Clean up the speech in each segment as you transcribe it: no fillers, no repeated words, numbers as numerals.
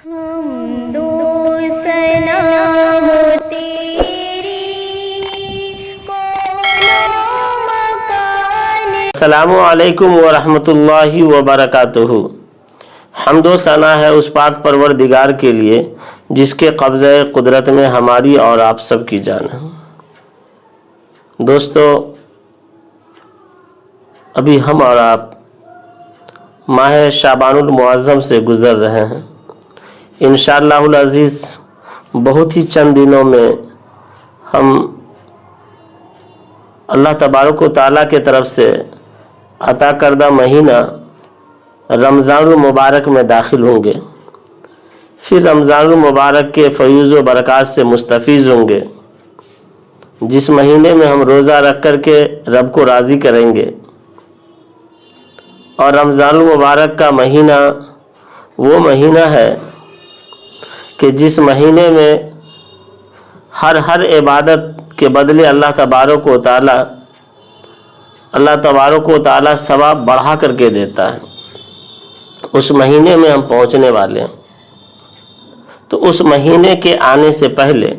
السلام علیکم ورحمۃ اللہ وبرکاتہ۔ حمد و ثنا ہے اس پاک پروردگار کے لیے جس کے قبضہ قدرت میں ہماری اور آپ سب کی جان ہے۔ دوستو، ابھی ہم اور آپ ماہ شعبان المعظم سے گزر رہے ہیں۔ انشاءاللہ العزیز بہت ہی چند دنوں میں ہم اللہ تبارک و تعالیٰ کے طرف سے عطا کردہ مہینہ رمضان المبارک میں داخل ہوں گے، پھر رمضان المبارک کے فیوز و برکات سے مستفیض ہوں گے، جس مہینے میں ہم روزہ رکھ کر کے رب کو راضی کریں گے۔ اور رمضان المبارک کا مہینہ وہ مہینہ ہے کہ جس مہینے میں ہر عبادت کے بدلے اللہ تبارک و تعالی ثواب بڑھا کر کے دیتا ہے۔ اس مہینے میں ہم پہنچنے والے ہیں، تو اس مہینے کے آنے سے پہلے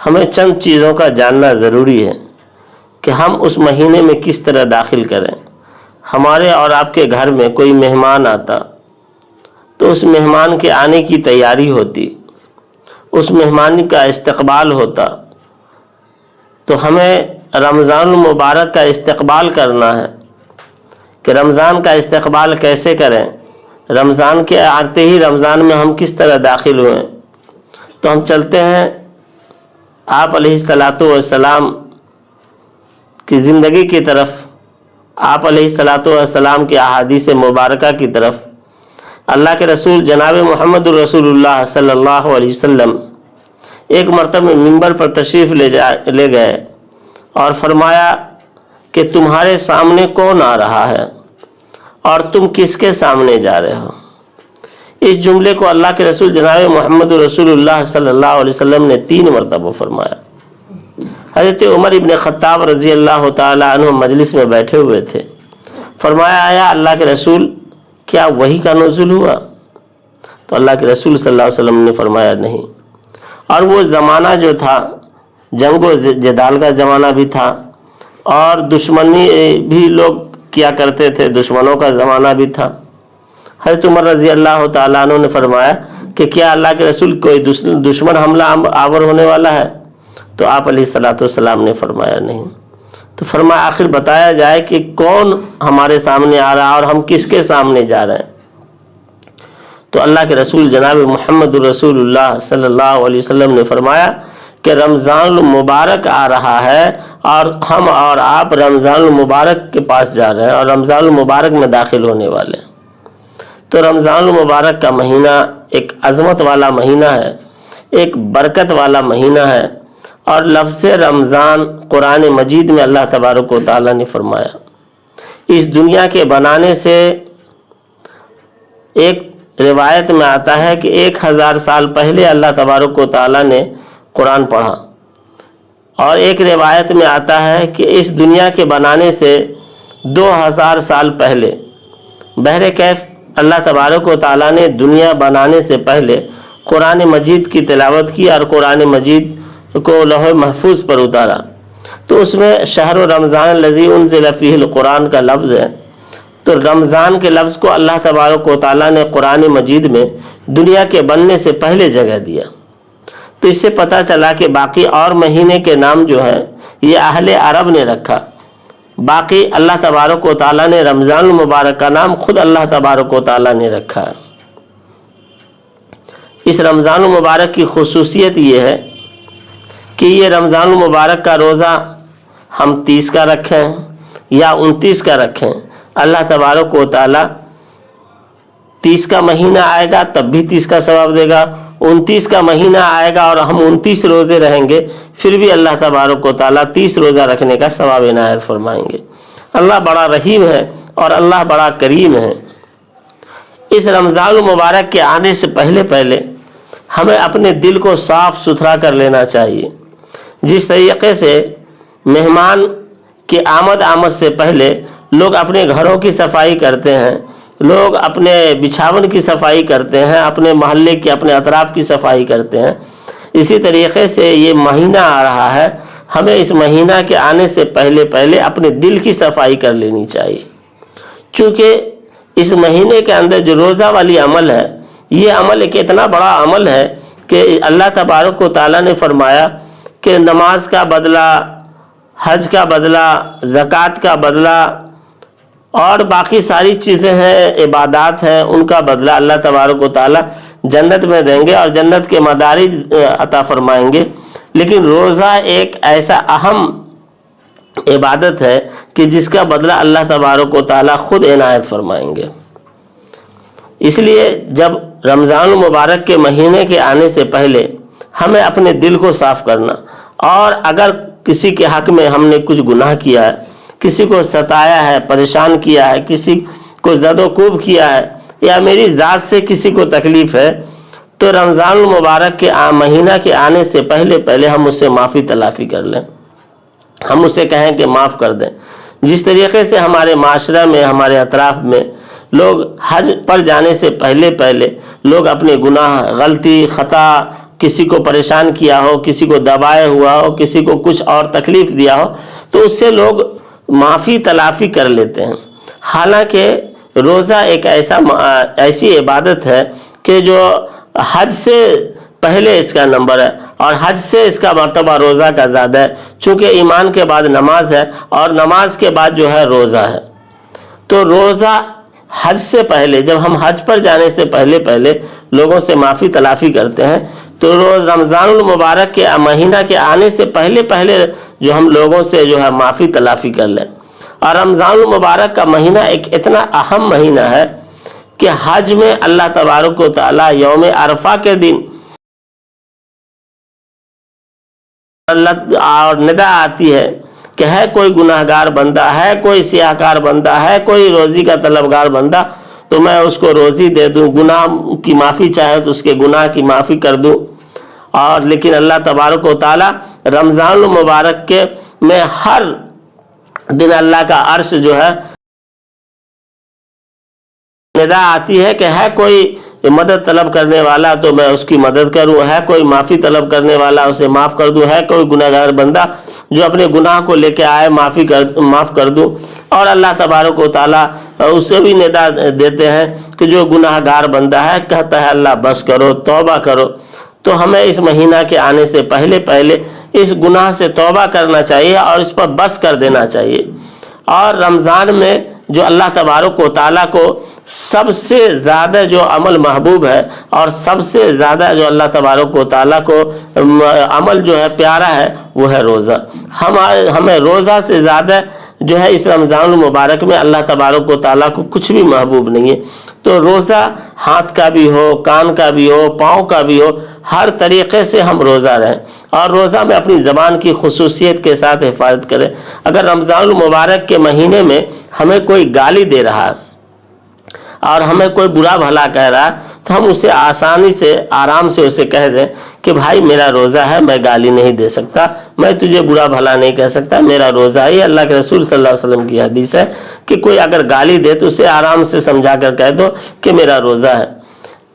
ہمیں چند چیزوں کا جاننا ضروری ہے کہ ہم اس مہینے میں کس طرح داخل کریں۔ ہمارے اور آپ کے گھر میں کوئی مہمان آتا تو اس مہمان کے آنے کی تیاری ہوتی، اس مہمان کا استقبال ہوتا، تو ہمیں رمضان المبارک کا استقبال کرنا ہے کہ رمضان کا استقبال کیسے کریں، رمضان کے آتے ہی رمضان میں ہم کس طرح داخل ہوئے۔ تو ہم چلتے ہیں آپ علیہ الصلاۃ والسلام کی زندگی کی طرف، آپ علیہ الصلاۃ والسلام کی احادیث مبارکہ کی طرف۔ اللہ کے رسول جناب محمد رسول اللہ صلی اللہ علیہ وسلم ایک مرتبہ منبر پر تشریف لے گئے اور فرمایا کہ تمہارے سامنے کون آ رہا ہے اور تم کس کے سامنے جا رہے ہو۔ اس جملے کو اللہ کے رسول جناب محمد رسول اللہ صلی اللہ علیہ وسلم نے 3 مرتبہ فرمایا۔ حضرت عمر ابن خطاب رضی اللہ تعالی عنہ مجلس میں بیٹھے ہوئے تھے۔ فرمایا، آیا اللہ کے رسول کیا وحی کا نزول ہوا؟ تو اللہ کے رسول صلی اللہ علیہ وسلم نے فرمایا نہیں۔ اور وہ زمانہ جو تھا جنگ و جدال کا زمانہ بھی تھا، اور دشمنی بھی لوگ کیا کرتے تھے، دشمنوں کا زمانہ بھی تھا۔ حضرت عمر رضی اللہ تعالیٰ عنہ نے فرمایا کہ کیا اللہ کے رسول کوئی دشمن حملہ آور ہونے والا ہے؟ تو آپ علیہ الصلاۃ والسلام نے فرمایا نہیں۔ تو فرمایا آخر بتایا جائے کہ کون ہمارے سامنے آ رہا ہے اور ہم کس کے سامنے جا رہے ہیں۔ تو اللہ کے رسول جناب محمد رسول اللہ صلی اللہ علیہ وسلم نے فرمایا کہ رمضان المبارک آ رہا ہے اور ہم اور آپ رمضان المبارک کے پاس جا رہے ہیں اور رمضان المبارک میں داخل ہونے والے ہیں۔ تو رمضان المبارک کا مہینہ ایک عظمت والا مہینہ ہے، ایک برکت والا مہینہ ہے، اور لفظ رمضان قرآن مجید میں اللہ تبارک و تعالیٰ نے فرمایا۔ اس دنیا کے بنانے سے ایک روایت میں آتا ہے کہ 1000 سال پہلے اللہ تبارک و تعالیٰ نے قرآن پڑھا، اور ایک روایت میں آتا ہے کہ اس دنیا کے بنانے سے 2000 سال پہلے بہرکیف اللہ تبارک و تعالیٰ نے دنیا بنانے سے پہلے قرآن مجید کی تلاوت کی اور قرآن مجید کو لوح محفوظ پر اتارا۔ تو اس میں شہر رمضان الذی انزل فیہ القرآن کا لفظ ہے۔ تو رمضان کے لفظ کو اللہ تبارک و تعالیٰ نے قرآن مجید میں دنیا کے بننے سے پہلے جگہ دیا۔ تو اس سے پتہ چلا کہ باقی اور مہینے کے نام جو ہیں یہ اہل عرب نے رکھا، باقی اللہ تبارک و تعالیٰ نے رمضان المبارک کا نام خود اللہ تبارک و تعالیٰ نے رکھا ہے۔ اس رمضان المبارک کی خصوصیت یہ ہے کہ یہ رمضان المبارک کا روزہ ہم 30 کا رکھیں یا 29 کا رکھیں، اللہ تبارک و تعالیٰ 30 کا مہینہ آئے گا تب بھی 30 کا ثواب دے گا، 29 کا مہینہ آئے گا اور ہم 29 روزے رہیں گے پھر بھی اللہ تبارک و تعالیٰ 30 روزہ رکھنے کا ثواب عنایت فرمائیں گے۔ اللہ بڑا رحیم ہے اور اللہ بڑا کریم ہے۔ اس رمضان المبارک کے آنے سے پہلے ہمیں اپنے دل کو صاف ستھرا کر لینا چاہیے۔ جس طریقے سے مہمان کی آمد سے پہلے لوگ اپنے گھروں کی صفائی کرتے ہیں، لوگ اپنے بچھاون کی صفائی کرتے ہیں، اپنے محلے کی، اپنے اطراف کی صفائی کرتے ہیں، اسی طریقے سے یہ مہینہ آ رہا ہے، ہمیں اس مہینہ کے آنے سے پہلے اپنے دل کی صفائی کر لینی چاہیے، چونکہ اس مہینے کے اندر جو روزہ والی عمل ہے، یہ عمل ایک اتنا بڑا عمل ہے کہ اللہ تبارک و تعالیٰ نے فرمایا کہ نماز کا بدلہ، حج کا بدلہ، زکوٰۃ کا بدلہ اور باقی ساری چیزیں ہیں، عبادات ہیں، ان کا بدلہ اللہ تبارک و تعالیٰ جنت میں دیں گے اور جنت کے مدارج عطا فرمائیں گے۔ لیکن روزہ ایک ایسا اہم عبادت ہے کہ جس کا بدلہ اللہ تبارک و تعالیٰ خود عنایت فرمائیں گے۔ اس لیے جب رمضان المبارک کے مہینے کے آنے سے پہلے ہمیں اپنے دل کو صاف کرنا، اور اگر کسی کے حق میں ہم نے کچھ گناہ کیا ہے، کسی کو ستایا ہے، پریشان کیا ہے، کسی کو زد و کوب کیا ہے، یا میری ذات سے کسی کو تکلیف ہے، تو رمضان المبارک کے مہینہ کے آنے سے پہلے ہم اس سے معافی تلافی کر لیں، ہم اسے کہیں کہ معاف کر دیں۔ جس طریقے سے ہمارے معاشرہ میں، ہمارے اطراف میں لوگ حج پر جانے سے پہلے لوگ اپنے گناہ، غلطی، خطا، کسی کو پریشان کیا ہو، کسی کو دبائے ہوا ہو، کسی کو کچھ اور تکلیف دیا ہو، تو اس سے لوگ معافی تلافی کر لیتے ہیں۔ حالانکہ روزہ ایک ایسی عبادت ہے کہ جو حج سے پہلے اس کا نمبر ہے، اور حج سے اس کا مرتبہ روزہ کا زیادہ ہے، چونکہ ایمان کے بعد نماز ہے اور نماز کے بعد جو ہے روزہ ہے۔ تو روزہ حج سے پہلے، جب ہم حج پر جانے سے پہلے لوگوں سے معافی تلافی کرتے ہیں، تو روز رمضان المبارک کے مہینہ کے آنے سے پہلے جو ہم لوگوں سے جو ہے معافی تلافی کر لیں۔ اور رمضان المبارک کا مہینہ ایک اتنا اہم مہینہ ہے کہ حج میں اللہ تبارک و تعالیٰ یوم عرفہ کے دن اور ندا آتی ہے کہ ہے کوئی گناہ گار بندہ، ہے کوئی سیاہ کار بندہ، ہے کوئی روزی کا طلبگار بندہ، تو میں اس کو روزی دے دوں، گناہ کی معافی چاہے تو اس کے گناہ کی معافی کر دوں۔ اور لیکن اللہ تبارک و تعالیٰ رمضان المبارک کے میں ہر دن اللہ کا عرش جو ہے ندا آتی ہے کہ ہے کوئی مدد طلب کرنے والا تو میں اس کی مدد کروں، ہے کوئی معافی طلب کرنے والا اسے معاف کر دوں، ہے کوئی گناہ گار بندہ جو اپنے گناہ کو لے کے آئے معاف کر دوں۔ اور اللہ تبارک و تعالیٰ اسے بھی ندا دیتے ہیں کہ جو گناہ گار بندہ ہے کہتا ہے اللہ بس کرو، توبہ کرو۔ تو ہمیں اس مہینہ کے آنے سے پہلے اس گناہ سے توبہ کرنا چاہیے اور اس پر بس کر دینا چاہیے۔ اور رمضان میں جو اللہ تبارک و تعالیٰ کو سب سے زیادہ جو عمل محبوب ہے اور سب سے زیادہ جو اللہ تبارک و تعالیٰ کو عمل جو ہے پیارا ہے، وہ ہے روزہ۔ ہمیں روزہ سے زیادہ جو ہے اس رمضان المبارک میں اللہ تبارک و تعالیٰ کو کچھ بھی محبوب نہیں ہے۔ تو روزہ ہاتھ کا بھی ہو، کان کا بھی ہو، پاؤں کا بھی ہو، ہر طریقے سے ہم روزہ رہیں، اور روزہ میں اپنی زبان کی خصوصیت کے ساتھ حفاظت کریں۔ اگر رمضان المبارک کے مہینے میں ہمیں کوئی گالی دے رہا ہے اور ہمیں کوئی برا بھلا کہہ رہا ہے، تو ہم اسے آسانی سے، آرام سے اسے کہہ دیں کہ بھائی میرا روزہ ہے، میں گالی نہیں دے سکتا، میں تجھے برا بھلا نہیں کہہ سکتا، میرا روزہ ہے۔ اللہ کے رسول صلی اللہ علیہ وسلم کی حدیث ہے کہ کوئی اگر گالی دے تو اسے آرام سے سمجھا کر کہہ دو کہ میرا روزہ ہے۔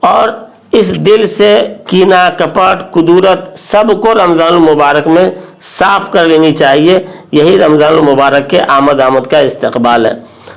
اور اس دل سے کینہ، کپٹ، کدورت سب کو رمضان المبارک میں صاف کر لینی چاہیے۔ یہی رمضان المبارک کے آمد کا استقبال ہے۔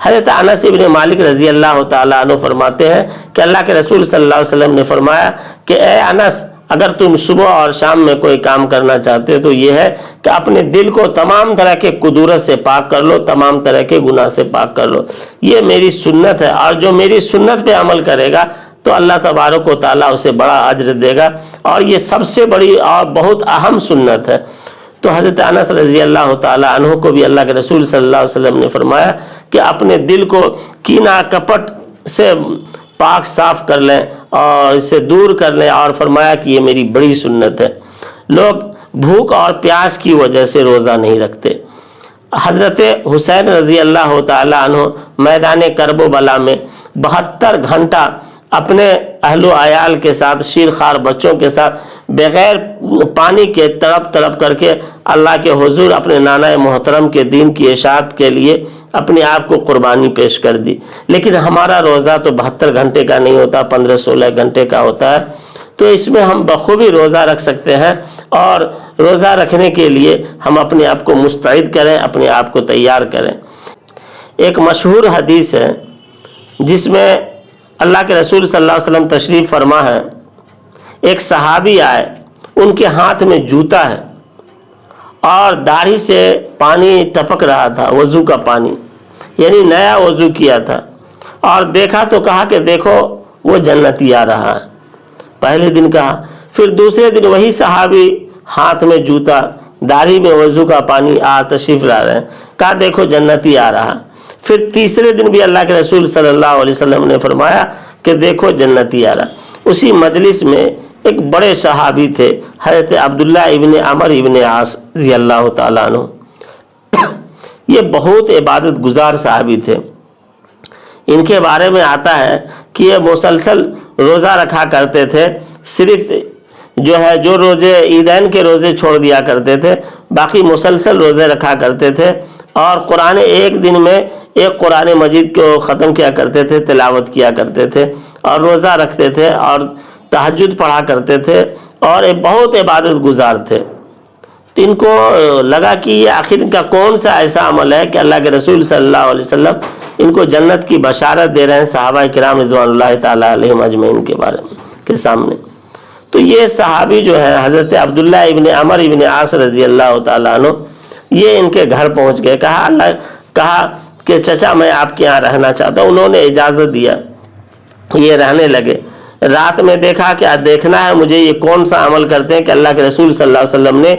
حضرت انس ابن مالک رضی اللہ تعالیٰ عنہ فرماتے ہیں کہ اللہ کے رسول صلی اللہ علیہ وسلم نے فرمایا کہ اے انس، اگر تم صبح اور شام میں کوئی کام کرنا چاہتے ہو تو یہ ہے کہ اپنے دل کو تمام طرح کے کدورت سے پاک کر لو، تمام طرح کے گناہ سے پاک کر لو، یہ میری سنت ہے، اور جو میری سنت پہ عمل کرے گا تو اللہ تبارک و تعالیٰ اسے بڑا اجر دے گا، اور یہ سب سے بڑی اور بہت اہم سنت ہے۔ تو حضرت انس رضی اللہ تعالیٰ عنہ کو بھی اللہ کے رسول صلی اللہ علیہ وسلم نے فرمایا کہ اپنے دل کو کینہ، کپٹ سے پاک صاف کر لیں اور اسے دور کر لیں، اور فرمایا کہ یہ میری بڑی سنت ہے۔ لوگ بھوک اور پیاس کی وجہ سے روزہ نہیں رکھتے۔ حضرت حسین رضی اللہ تعالیٰ عنہ میدان کرب و بلا میں 72 گھنٹہ اپنے اہل و عیال کے ساتھ، شیر خوار بچوں کے ساتھ، بغیر پانی کے تڑپ تڑپ کر کے اللہ کے حضور اپنے نانا محترم کے دین کی اشاعت کے لیے اپنے آپ کو قربانی پیش کر دی۔ لیکن ہمارا روزہ تو 72 گھنٹے کا نہیں ہوتا، 15-16 گھنٹے کا ہوتا ہے، تو اس میں ہم بخوبی روزہ رکھ سکتے ہیں، اور روزہ رکھنے کے لیے ہم اپنے آپ کو مستعد کریں، اپنے آپ کو تیار کریں۔ ایک مشہور حدیث ہے جس میں اللہ کے رسول صلی اللہ علیہ وسلم تشریف فرما ہے، ایک صحابی آئے، ان کے ہاتھ میں جوتا ہے اور داڑھی سے پانی ٹپک رہا تھا، وضو کا پانی، یعنی نیا وضو کیا تھا، اور دیکھا تو کہا کہ دیکھو وہ جنتی آ رہا ہے۔ پہلے دن کہا، پھر دوسرے دن وہی صحابی ہاتھ میں جوتا، داڑھی میں وضو کا پانی تشریف لا رہے ہیں، کہا دیکھو جنتی آ رہا۔ پھر تیسرے دن بھی اللہ کے رسول صلی اللہ علیہ وسلم نے فرمایا کہ دیکھو جنتی آ رہا۔ اسی مجلس میں ایک بڑے صحابی تھے، حضرت عبداللہ ابن عمر ابن عاص رضی اللہ تعالیٰ عنہ۔ یہ بہت عبادت گزار صحابی تھے۔ ان کے بارے میں آتا ہے کہ یہ مسلسل روزہ رکھا کرتے تھے، صرف جو روزے عیدین کے روزے چھوڑ دیا کرتے تھے، باقی مسلسل روزے رکھا کرتے تھے، اور قرآن ایک دن میں ایک قرآن مجید کو ختم کیا کرتے تھے، تلاوت کیا کرتے تھے، اور روزہ رکھتے تھے، اور تہجد پڑھا کرتے تھے، اور بہت عبادت گزار تھے۔ تو ان کو لگا کہ یہ آخر ان کا کون سا ایسا عمل ہے کہ اللہ کے رسول صلی اللہ علیہ وسلم ان کو جنت کی بشارت دے رہے ہیں صحابہ کرام رضوان اللہ تعالیٰ علیہم اجمعین کے بارے میں کے سامنے۔ تو یہ صحابی جو ہے حضرت عبداللہ ابن عمر ابن عاص رضی اللہ تعالیٰ عنہ، یہ ان کے گھر پہنچ گئے، کہا کہ چچا میں آپ کے یہاں رہنا چاہتا ہوں۔ انہوں نے اجازت دیا، یہ رہنے لگے۔ رات میں دیکھا کہ دیکھنا ہے مجھے یہ کون سا عمل کرتے ہیں کہ اللہ کے رسول صلی اللہ علیہ وسلم نے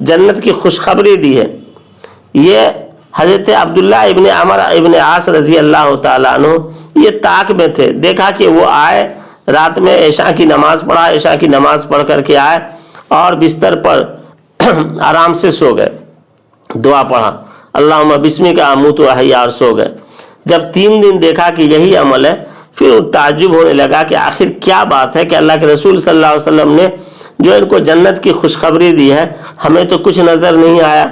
جنت کی خوشخبری دی ہے۔ یہ حضرت عبداللہ ابن عمر ابن عاص رضی اللہ تعالیٰ عنہ یہ طاق میں تھے، دیکھا کہ وہ آئے، رات میں عشاء کی نماز پڑھا، عشاء کی نماز پڑھ کر کے آئے اور بستر پر آرام سے سو گئے، دعا پڑھا، اللہم بسمک اموت و احیا، اور سو گئے۔ جب 3 دن دیکھا کہ یہی عمل ہے، پھر تعجب ہونے لگا کہ آخر کیا بات ہے کہ اللہ کے رسول صلی اللہ علیہ وسلم نے جو ان کو جنت کی خوشخبری دی ہے، ہمیں تو کچھ نظر نہیں آیا۔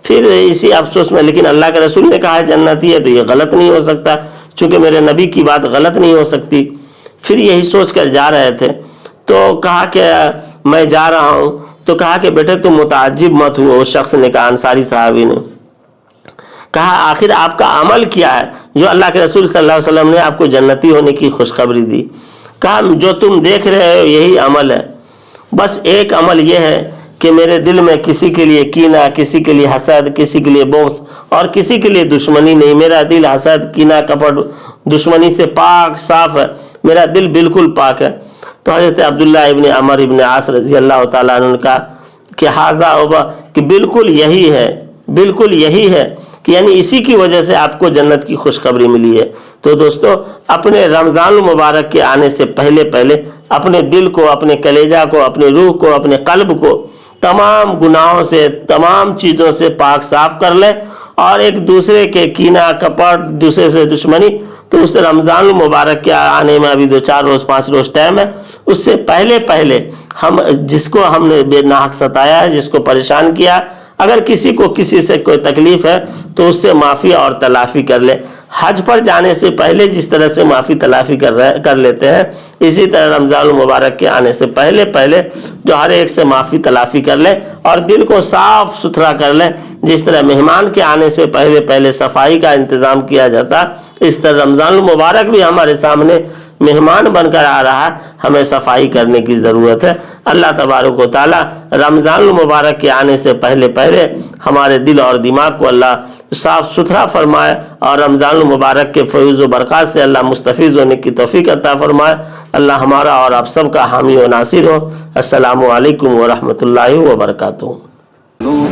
پھر اسی افسوس میں، لیکن اللہ کے رسول نے کہا ہے جنتی ہے تو یہ غلط نہیں ہو سکتا، چونکہ میرے نبی کی بات غلط نہیں ہو سکتی۔ پھر یہی سوچ کر جا رہے تھے تو کہا کہ میں جا رہا ہوں، تو کہا کہ بیٹے تم متعجب مت ہو۔ اس شخص نے کہا، انصاری صحابی نے کہا آخر آپ کا عمل کیا ہے جو اللہ کے رسول صلی اللہ علیہ وسلم نے آپ کو جنتی ہونے کی خوشخبری دی؟ کہا جو تم دیکھ رہے ہو یہی عمل ہے، بس ایک عمل یہ ہے کہ میرے دل میں کسی کے لیے کینہ، کسی کے لیے حسد، کسی کے لیے بغض اور کسی کے لیے دشمنی نہیں۔ میرا دل حسد، کینہ، کپٹ، دشمنی سے پاک صاف ہے، میرا دل بالکل پاک ہے۔ تو حضرت عبداللہ ابن عمر ابن عاص رضی اللہ تعالیٰ عنہ نے کہا کہ ھذا ہوگا، کہ بالکل یہی ہے، بالکل یہی ہے، کہ یعنی اسی کی وجہ سے آپ کو جنت کی خوشخبری ملی ہے۔ تو دوستو، اپنے رمضان المبارک کے آنے سے پہلے اپنے دل کو، اپنے کلیجہ کو، اپنے روح کو، اپنے قلب کو تمام گناہوں سے، تمام چیزوں سے پاک صاف کر لیں، اور ایک دوسرے کے کینہ، کپٹ، دوسرے سے دشمنی، تو اس رمضان المبارک کے آنے میں ابھی 2-4 روز 5 روز ٹائم ہے، اس سے پہلے ہم جس کو ہم نے بے ناحق ستایا ہے، جس کو پریشان کیا، اگر کسی کو کسی سے کوئی تکلیف ہے تو اس سے معافی اور تلافی کر لے۔ حج پر جانے سے پہلے جس طرح سے معافی تلافی کر لیتے ہیں، اسی طرح رمضان المبارک کے آنے سے پہلے جو ہر ایک سے معافی تلافی کر لے اور دل کو صاف ستھرا کر لے۔ جس طرح مہمان کے آنے سے پہلے صفائی کا انتظام کیا جاتا، اس طرح رمضان المبارک بھی ہمارے سامنے مہمان بن کر آ رہا، ہمیں صفائی کرنے کی ضرورت ہے۔ اللہ تبارک و تعالی رمضان المبارک کے آنے سے پہلے ہمارے دل اور دماغ کو اللہ صاف ستھرا فرمائے، اور رمضان المبارک کے فیض و برکات سے اللہ مستفیض ہونے کی توفیق عطا فرمائے۔ اللہ ہمارا اور آپ سب کا حامی و ناصر ہو۔ السلام علیکم ورحمۃ اللہ وبرکاتہ۔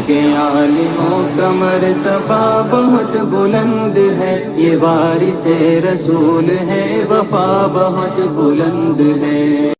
کے عالموں کا مرتبہ بہت بلند ہے، یہ وارث رسول ہے، وفا بہت بلند ہے۔